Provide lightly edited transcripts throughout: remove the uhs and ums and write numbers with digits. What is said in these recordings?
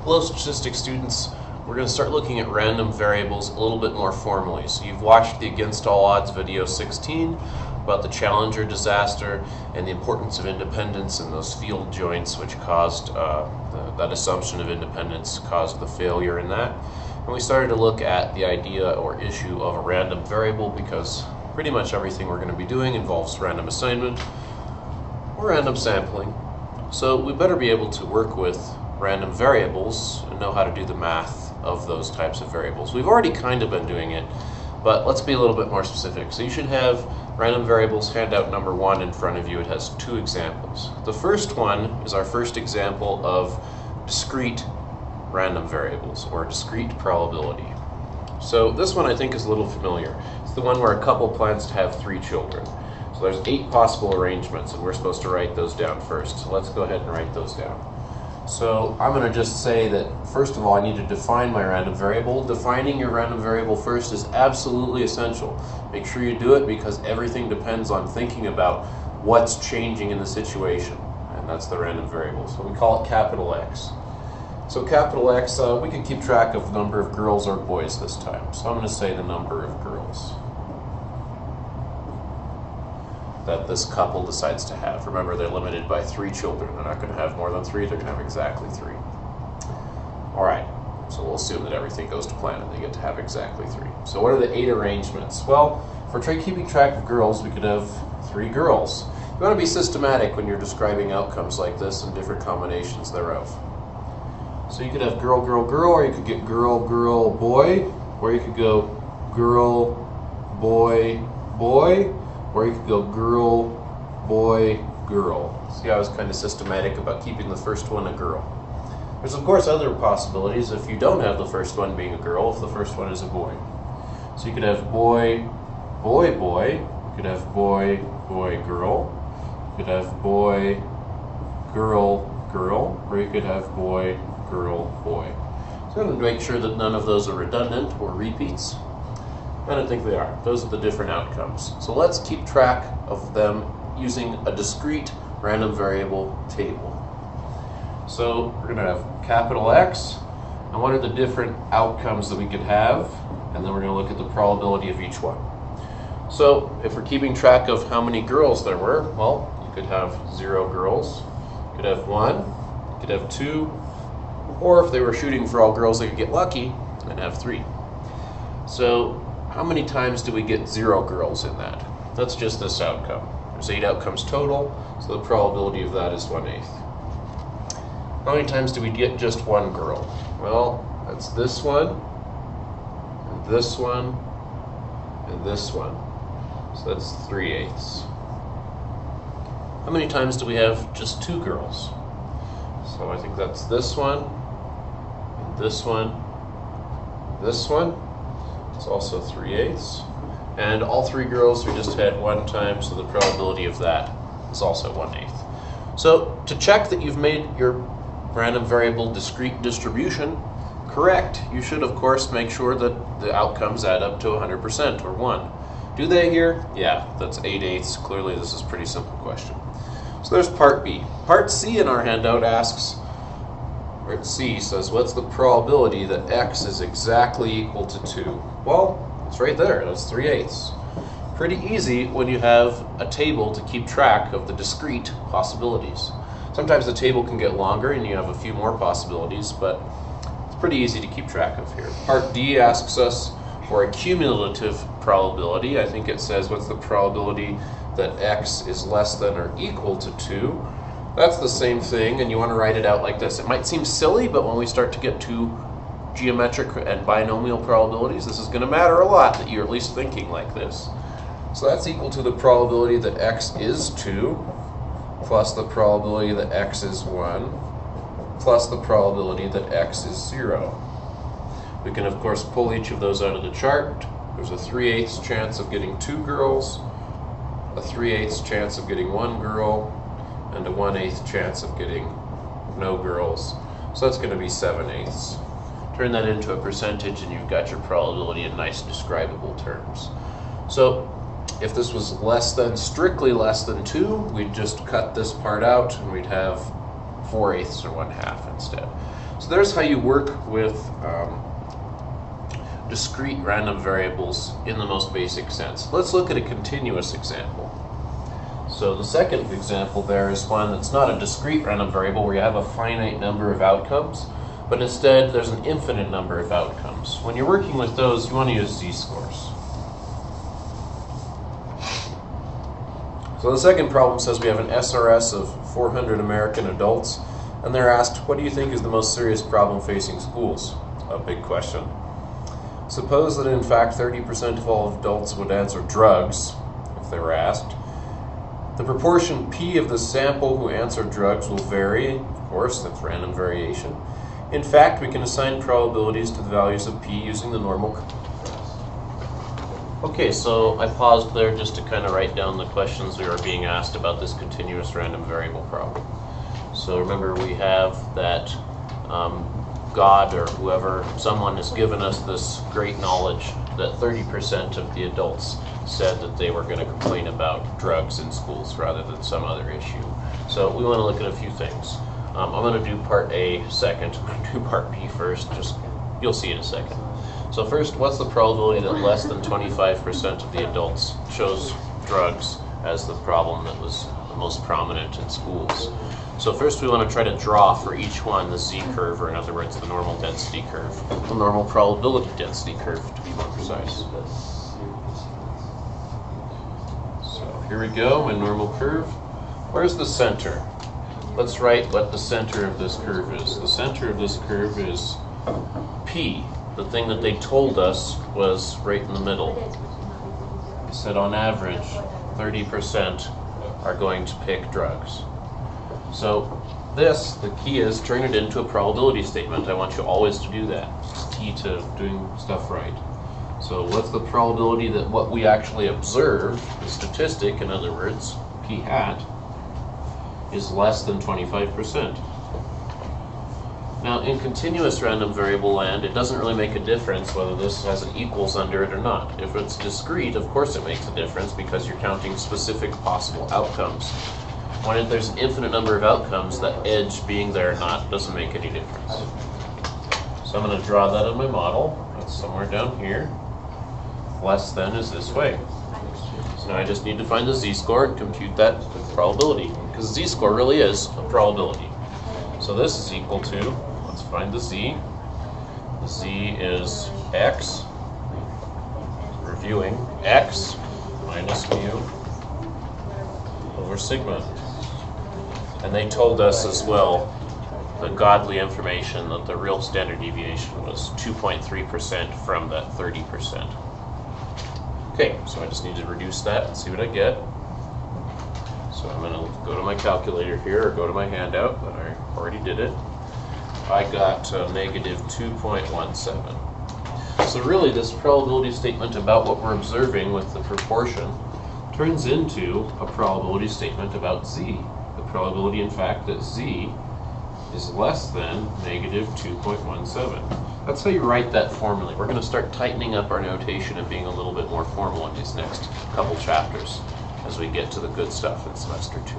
Hello statistics students, we're going to start looking at random variables a little bit more formally. So you've watched the Against All Odds video 16 about the Challenger disaster and the importance of independence and those field joints which caused that assumption of independence caused the failure in that. And we started to look at the idea or issue of a random variable because pretty much everything we're going to be doing involves random assignment or random sampling. So we better be able to work with random variables and know how to do the math of those types of variables. We've already kind of been doing it, but let's be a little bit more specific. So you should have random variables handout number 1 in front of you. It has 2 examples. The first one is our first example of discrete random variables or discrete probability. So this one I think is a little familiar. It's the one where a couple plans to have 3 children. So there's 8 possible arrangements and we're supposed to write those down first. So let's go ahead and write those down. So I'm going to just say that first of all I need to define my random variable. Defining your random variable first is absolutely essential. Make sure you do it because everything depends on thinking about what's changing in the situation, and that's the random variable. So we call it capital X. So capital X, we can keep track of the number of girls or boys this time. So I'm going to say the number of girls that this couple decides to have. Remember, they're limited by 3 children. They're not going to have more than 3, they're going to have exactly 3. Alright, so we'll assume that everything goes to plan and they get to have exactly 3. So what are the 8 arrangements? Well, if we're keeping track of girls, we could have 3 girls. You want to be systematic when you're describing outcomes like this and different combinations thereof. So you could have girl, girl, girl, or you could get girl, girl, boy, or you could go girl, boy, boy, or you could go girl, boy, girl. See, I was kind of systematic about keeping the first one a girl. There's of course other possibilities if you don't have the first one being a girl, if the first one is a boy. So you could have boy, boy, boy. You could have boy, boy, girl. You could have boy, girl, girl. Or you could have boy, girl, boy. So I'm going to make sure that none of those are redundant or repeats. I don't think they are. Those are the different outcomes. So let's keep track of them using a discrete random variable table. So we're going to have capital X, and what are the different outcomes that we could have, and then we're going to look at the probability of each one. So if we're keeping track of how many girls there were, well, you could have 0 girls, you could have 1, you could have 2, or if they were shooting for all girls, they could get lucky and have 3. So how many times do we get 0 girls in that? That's just this outcome. There's 8 outcomes total, so the probability of that is 1/8. How many times do we get just 1 girl? Well, that's this one, and this one, and this one. So that's 3/8. How many times do we have just 2 girls? So I think that's this one, and this one, and this one. It's also 3/8, and all 3 girls we just had 1 time, so the probability of that is also 1/8. So to check that you've made your random variable discrete distribution correct, you should of course make sure that the outcomes add up to 100% or 1. Do they here? Yeah, that's 8/8. Clearly this is a pretty simple question. So there's part B. Part C in our handout asks, or C says, what's the probability that X is exactly equal to 2? Well, it's right there, that's 3/8. Pretty easy when you have a table to keep track of the discrete possibilities. Sometimes the table can get longer and you have a few more possibilities, but it's pretty easy to keep track of here. Part D asks us for a cumulative probability. I think it says, what's the probability that X is less than or equal to 2? That's the same thing, and you want to write it out like this. It might seem silly, but when we start to get to geometric and binomial probabilities, this is going to matter a lot that you're at least thinking like this. So that's equal to the probability that X is 2, plus the probability that X is 1, plus the probability that X is 0. We can of course pull each of those out of the chart. There's a 3/8 chance of getting 2 girls, a 3/8 chance of getting 1 girl, and a 1/8 chance of getting no girls. So that's going to be 7/8. Turn that into a percentage and you've got your probability in nice describable terms. So if this was less than, strictly less than 2, we'd just cut this part out and we'd have 4/8 or 1/2 instead. So there's how you work with discrete random variables in the most basic sense. Let's look at a continuous example. So the second example there is one that's not a discrete random variable where you have a finite number of outcomes, but instead there's an infinite number of outcomes. When you're working with those, you want to use z-scores. So the second problem says we have an SRS of 400 American adults, and they're asked, what do you think is the most serious problem facing schools? A big question. Suppose that in fact 30% of all adults would answer drugs, if they were asked. The proportion P of the sample who answered drugs will vary, of course, that's random variation. In fact, we can assign probabilities to the values of P using the normal. Okay, so I paused there just to kind of write down the questions we were being asked about this continuous random variable problem. So remember, we have that God or whoever, someone has given us this great knowledge that 30% of the adults said that they were going to complain about drugs in schools rather than some other issue. So we want to look at a few things. I'm going to do part A second, I'm going to do part B first, just you'll see in a second. So first, what's the probability that less than 25% of the adults chose drugs as the problem that was the most prominent in schools? So first we want to try to draw for each one the z-curve, or in other words, the normal density curve, the normal probability density curve to be more precise. So here we go, my normal curve. Where's the center? Let's write what the center of this curve is. The center of this curve is P. The thing that they told us was right in the middle. They said on average 30% are going to pick drugs. So this, the key is turn it into a probability statement. I want you always to do that. It's key to doing stuff right. So what's the probability that what we actually observe, the statistic in other words, P hat, is less than 25%? Now, in continuous random variable land, it doesn't really make a difference whether this has an equals under it or not. If it's discrete, of course it makes a difference because you're counting specific possible outcomes. When there's an infinite number of outcomes, that edge being there or not doesn't make any difference. So I'm going to draw that on my model. That's somewhere down here. Less than is this way. So now I just need to find the z-score and compute that probability, because z-score really is a probability. So this is equal to, let's find the z. The z is x, reviewing, x minus mu over sigma. And they told us as well, the godly information, that the real standard deviation was 2.3% from that 30%. Okay, so I just need to reduce that and see what I get. So I'm going to go to my calculator here, or go to my handout, but I already did it. I got negative 2.17. So really this probability statement about what we're observing with the proportion turns into a probability statement about z. The probability, in fact, that z is less than negative 2.17. That's how you write that formally. We're going to start tightening up our notation and being a little bit more formal in these next couple chapters as we get to the good stuff in semester 2.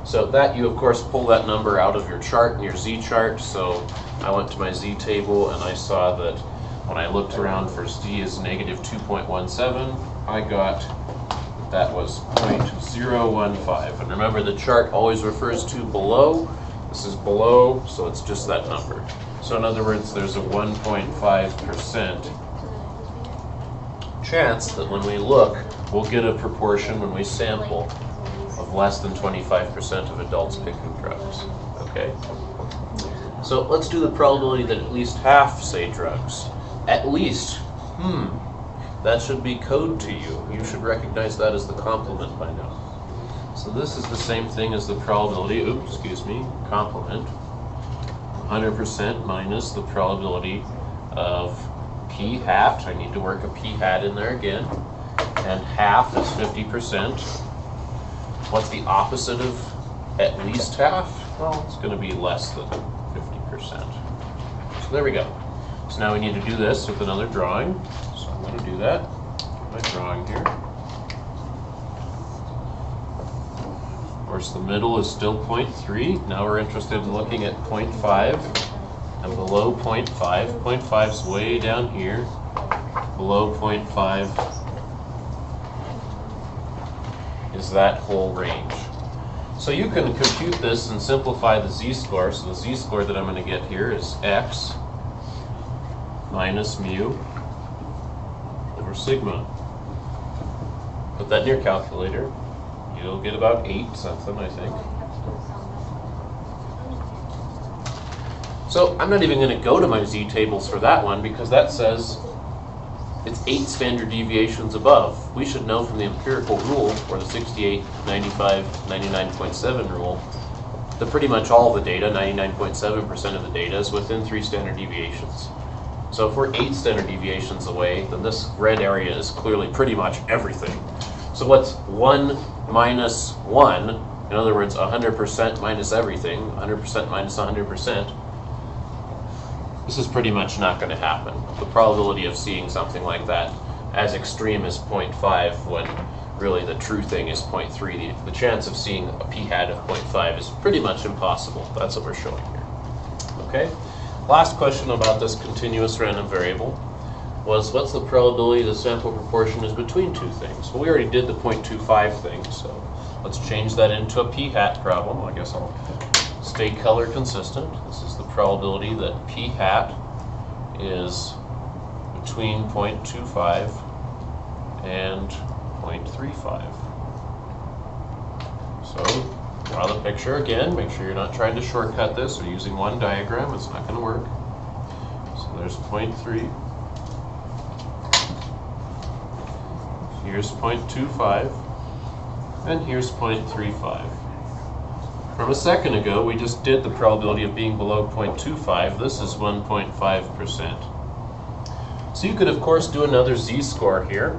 So that, you of course pull that number out of your chart, in your z chart. So I went to my z table and I saw that when I looked around for z is negative 2.17, I got that was 0.015. And remember, the chart always refers to below. This is below, so it's just that number. So in other words, there's a 1.5% chance that when we look, we'll get a proportion when we sample of less than 25% of adults picking drugs. Okay? So let's do the probability that at least half say drugs. At least. That should be code to you. You should recognize that as the complement by now. So this is the same thing as the probability, complement. 100% minus the probability of p hat. I need to work a p hat in there again. And half is 50%. What's the opposite of at least half? Well, it's going to be less than 50%. So there we go. So now we need to do this with another drawing. So I'm going to do that. My drawing here. course, the middle is still 0.3. Now we're interested in looking at 0.5 and below 0.5. 0.5 is way down here. Below 0.5 is that whole range. So you can compute this and simplify the z-score. So the z-score that I'm going to get here is x minus mu over sigma. Put that in your calculator. You'll get about 8 something, I think. So I'm not even going to go to my z-tables for that one because that says it's 8 standard deviations above. We should know from the empirical rule, or the 68, 95, 99.7 rule, that pretty much all the data, 99.7% of the data, is within 3 standard deviations. So if we're 8 standard deviations away, then this red area is clearly pretty much everything. So what's 1 minus 1? In other words, 100% minus everything, 100% minus 100%. This is pretty much not going to happen. The probability of seeing something like that as extreme as 0.5 when really the true thing is 0.3. The chance of seeing a p-hat of 0.5 is pretty much impossible. That's what we're showing here. Okay? Last question about this continuous random variable was, what's the probability the sample proportion is between two things? Well, we already did the 0.25 thing, so let's change that into a p-hat problem. I guess I'll stay color consistent. This is the probability that p-hat is between 0.25 and 0.35. So draw the picture again. Make sure you're not trying to shortcut this or using one diagram. It's not going to work. So there's 0.3. Here's 0.25. And here's 0.35. From a second ago, we just did the probability of being below 0.25. This is 1.5%. So you could, of course, do another z-score here.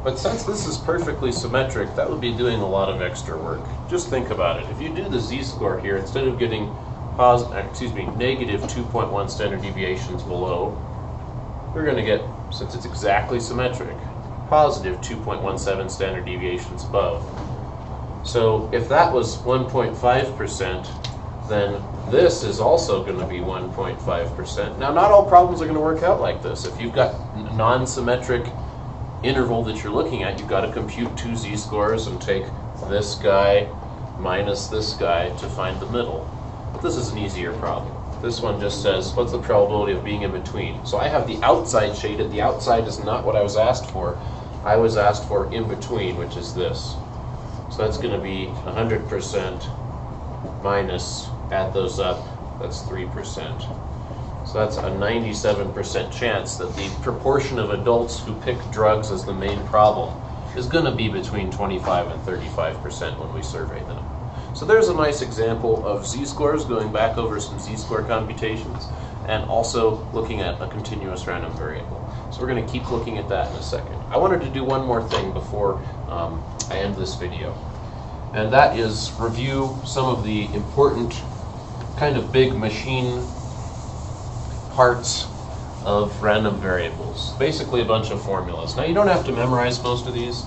But since this is perfectly symmetric, that would be doing a lot of extra work. Just think about it. If you do the z-score here, instead of getting negative 2.1 standard deviations below, we're going to get, since it's exactly symmetric, positive 2.17 standard deviations above. So if that was 1.5%, then this is also going to be 1.5%. Now, not all problems are going to work out like this. If you've got a non-symmetric interval that you're looking at, you've got to compute 2 z-scores and take this guy minus this guy to find the middle. But this is an easier problem. This one just says, what's the probability of being in between? So I have the outside shaded. The outside is not what I was asked for. I was asked for in between, which is this. So that's going to be 100% minus, add those up, that's 3%. So that's a 97% chance that the proportion of adults who pick drugs as the main problem is going to be between 25 and 35% when we survey them. So there's a nice example of z-scores, going back over some z-score computations, and also looking at a continuous random variable. So we're going to keep looking at that in a second. I wanted to do one more thing before I end this video, and that is review some of the important kind of big machine parts of random variables. Basically a bunch of formulas. Now you don't have to memorize most of these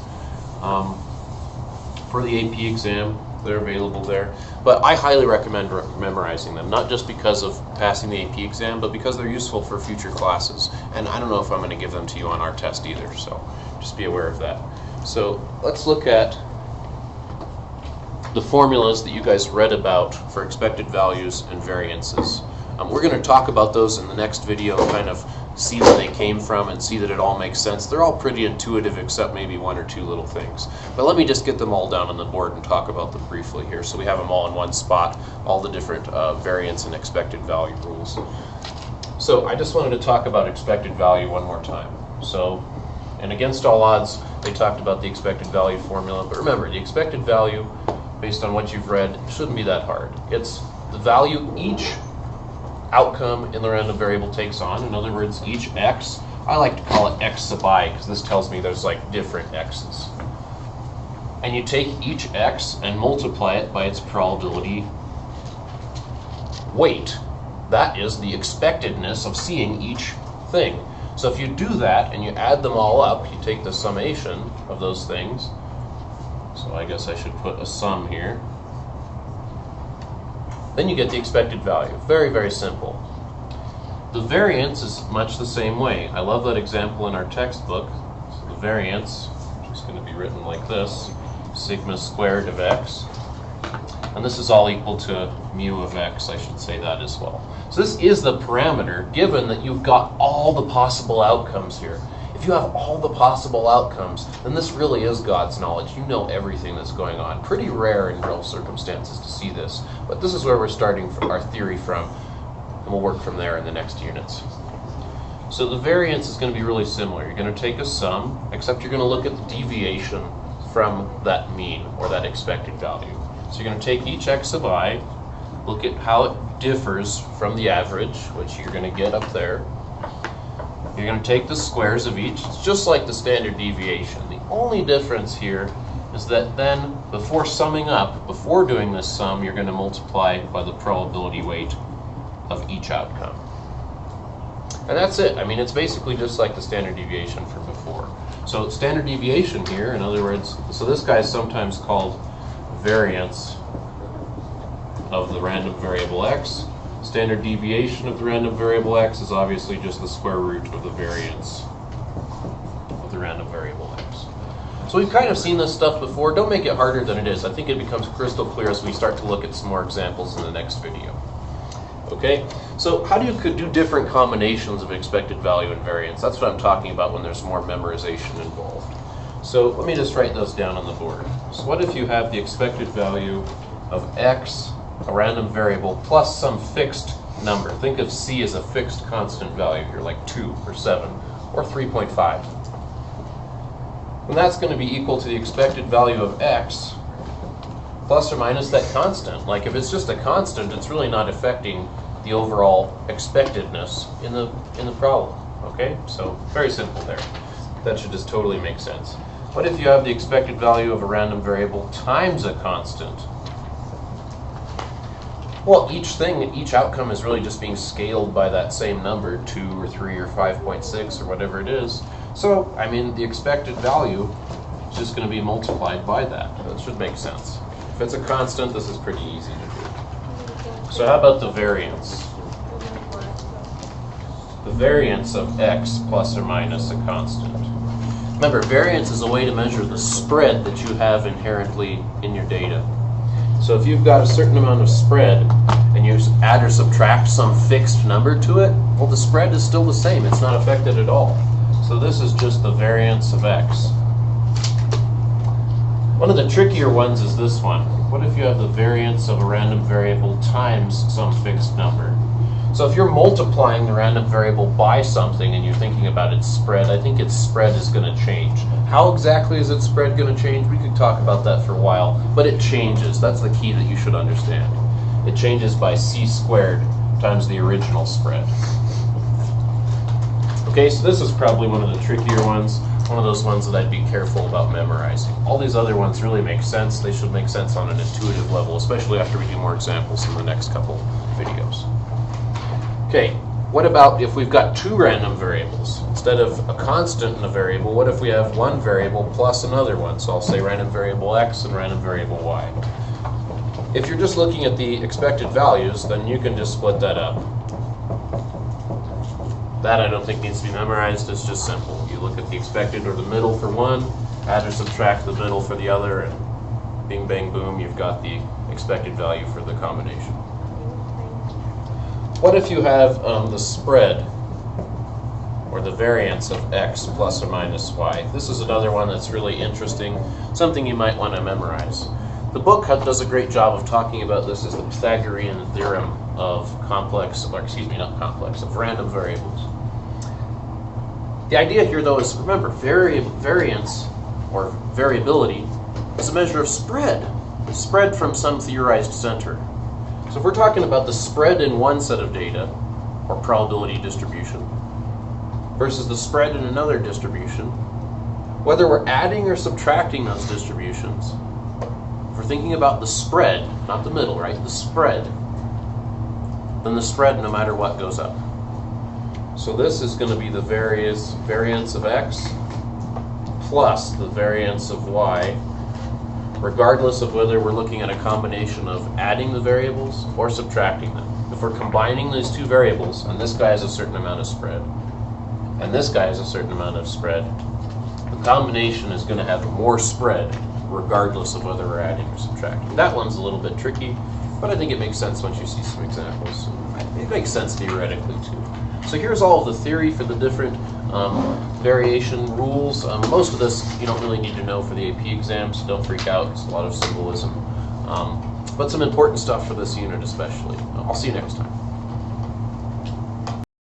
for the AP exam. They're available there, but I highly recommend memorizing them, not just because of passing the AP exam, but because they're useful for future classes. And I don't know if I'm going to give them to you on our test either, so just be aware of that. So let's look at the formulas that you guys read about for expected values and variances. We're going to talk about those in the next video, kind of see where they came from and see that it all makes sense. They're all pretty intuitive except maybe one or two little things. But let me just get them all down on the board and talk about them briefly here so we have them all in one spot, all the different variance and expected value rules. So I just wanted to talk about expected value one more time. So, and against all odds, they talked about the expected value formula, but remember, the expected value, based on what you've read, shouldn't be that hard. It's the value each outcome in the random variable takes on. In other words, each x, I like to call it x sub I because this tells me there's like different x's. And you take each x and multiply it by its probability weight. That is the expectedness of seeing each thing. So if you do that and you add them all up, you take the summation of those things. So I guess I should put a sum here. then you get the expected value. Very, very simple. The variance is much the same way. I love that example in our textbook. So the variance is going to be written like this, sigma squared of x. And this is all equal to mu of x, I should say that as well. So this is the parameter given that you've got all the possible outcomes here. If you have all the possible outcomes, then this really is God's knowledge. You know everything that's going on. Pretty rare in real circumstances to see this, but this is where we're starting our theory from, and we'll work from there in the next units. So the variance is going to be really similar. You're going to take a sum, except you're going to look at the deviation from that mean or that expected value. So you're going to take each x of I, look at how it differs from the average, which you're going to get up there. You're going to take the squares of each. It's just like the standard deviation. The only difference here is that then, before summing up, before doing this sum, you're going to multiply by the probability weight of each outcome. And that's it. I mean, it's basically just like the standard deviation from before. So standard deviation here, in other words, so this guy is sometimes called variance of the random variable x. Standard deviation of the random variable x is obviously just the square root of the variance of the random variable x. So we've kind of seen this stuff before. Don't make it harder than it is. I think it becomes crystal clear as we start to look at some more examples in the next video. Okay, so how do you do different combinations of expected value and variance? That's what I'm talking about when there's more memorization involved. So let me just write those down on the board. So what if you have the expected value of x, a random variable, plus some fixed number? Think of c as a fixed constant value here, like 2 or 7 or 3.5. And that's going to be equal to the expected value of x plus or minus that constant. Like if it's just a constant, it's really not affecting the overall expectedness in the problem. Okay, so very simple there. That should just totally make sense. What if you have the expected value of a random variable times a constant? Well, each outcome is really just being scaled by that same number, 2 or 3 or 5.6 or whatever it is. So, I mean, the expected value is just going to be multiplied by that. That should make sense. If it's a constant, this is pretty easy to do. So how about the variance? The variance of x plus or minus a constant. Remember, variance is a way to measure the spread that you have inherently in your data. So if you've got a certain amount of spread and you add or subtract some fixed number to it, well, the spread is still the same. It's not affected at all. So this is just the variance of x. One of the trickier ones is this one. What if you have the variance of a random variable times some fixed number? So if you're multiplying the random variable by something and you're thinking about its spread, I think its spread is going to change. How exactly is its spread going to change? We could talk about that for a while, but it changes. That's the key that you should understand. It changes by c squared times the original spread. Okay, so this is probably one of the trickier ones, one of those ones that I'd be careful about memorizing. All these other ones really make sense. They should make sense on an intuitive level, especially after we do more examples in the next couple videos. Okay, what about if we've got two random variables? Instead of a constant and a variable, what if we have one variable plus another one? So I'll say random variable x and random variable y. If you're just looking at the expected values, then you can just split that up. That I don't think needs to be memorized. It's just simple. You look at the expected or the middle for one, add or subtract the middle for the other, and bing, bang, boom, you've got the expected value for the combination. What if you have the spread, or the variance of x plus or minus y? This is another one that's really interesting, something you might want to memorize. The book does a great job of talking about this as the Pythagorean theorem of of random variables. The idea here, though, is, remember, variance, or variability, is a measure of spread from some theorized center. So if we're talking about the spread in one set of data, or probability distribution, versus the spread in another distribution, whether we're adding or subtracting those distributions, if we're thinking about the spread, not the middle, right, the spread, then the spread, no matter what, goes up. So this is going to be the variance of x plus the variance of y regardless of whether we're looking at a combination of adding the variables or subtracting them. If we're combining these two variables, and this guy has a certain amount of spread, and this guy has a certain amount of spread, the combination is going to have more spread regardless of whether we're adding or subtracting. That one's a little bit tricky, but I think it makes sense once you see some examples. It makes sense theoretically too. So here's all of the theory for the different variation rules. Most of this you don't really need to know for the AP exams, so don't freak out. It's a lot of symbolism. But some important stuff for this unit especially. I'll see you next time.